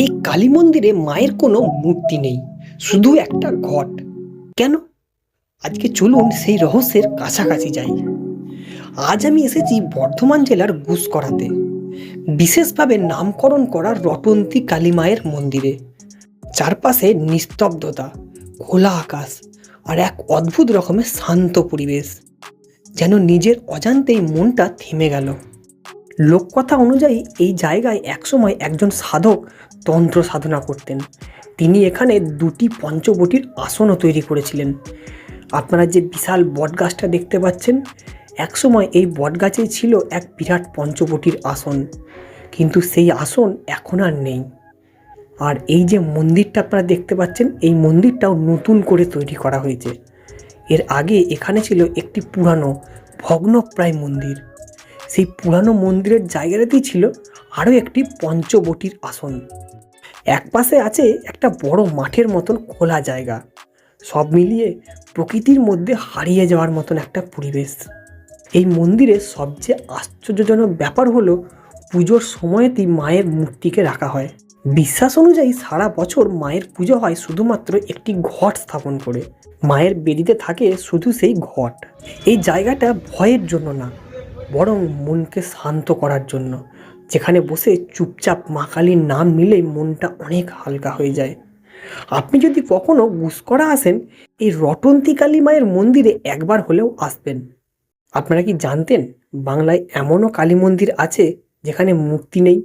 এই কালী মন্দিরে মায়ের কোনো মূর্তি নেই, শুধু একটা ঘট। কেন? আজকে চলুন সেই রহস্যের কাছাকাছি যাই। আজ আমি এসেছি বর্ধমান জেলার গুসকরাতে, বিশেষভাবে নামকরণ করা রটন্তী কালী মায়ের মন্দিরে। চারপাশে নিস্তব্ধতা, খোলা আকাশ আর এক অদ্ভুত রকমের শান্ত পরিবেশ, যেন নিজের অজান্তেই মনটা থেমে গেল। লোককথা অনুযায়ী এই জায়গায় একসময় একজন সাধক তন্ত্র সাধনা করতেন। তিনি এখানে দুটি পঞ্চবটির আসনও তৈরি করেছিলেন। আপনারা যে বিশাল বটগাছটা দেখতে পাচ্ছেন, একসময় এই বটগাছেই ছিল এক বিরাট পঞ্চবটির আসন, কিন্তু সেই আসন এখন আর নেই। আর এই যে মন্দিরটা আপনারা দেখতে পাচ্ছেন, এই মন্দিরটাও নতুন করে তৈরি করা হয়েছে। এর আগে এখানে ছিল একটি পুরানো ভগ্নপ্রায় মন্দির। সেই পুরানো মন্দিরের জায়গাটাতেই ছিল আরও একটি পঞ্চবটির আসন। এক পাশে আছে একটা বড় মাঠের মতন খোলা জায়গা। সব মিলিয়ে প্রকৃতির মধ্যে হারিয়ে যাওয়ার মতন একটা পরিবেশ। এই মন্দিরের সবচেয়ে আশ্চর্যজনক ব্যাপার হলো, পুজোর সময়তেই মায়ের মূর্তিকে রাখা হয়। বিশ্বাস অনুযায়ী সারা বছর মায়ের পুজো হয় শুধুমাত্র একটি ঘট স্থাপন করে। মায়ের বেদিতে থাকে শুধু সেই ঘট। এই জায়গাটা ভয়ের জন্য না, বরং মনকে শান্ত করার জন্য, যেখানে বসে চুপচাপ মা কালীর নাম নিলেই মনটা অনেক হালকা হয়ে যায়। আপনি যদি কখনো গুসকরা আসেন, এই রটন্তী কালী মায়ের মন্দিরে একবার হলেও আসবেন। আপনারা কি জানতেন বাংলায় এমনও কালী মন্দির আছে যেখানে মূর্তি নেই,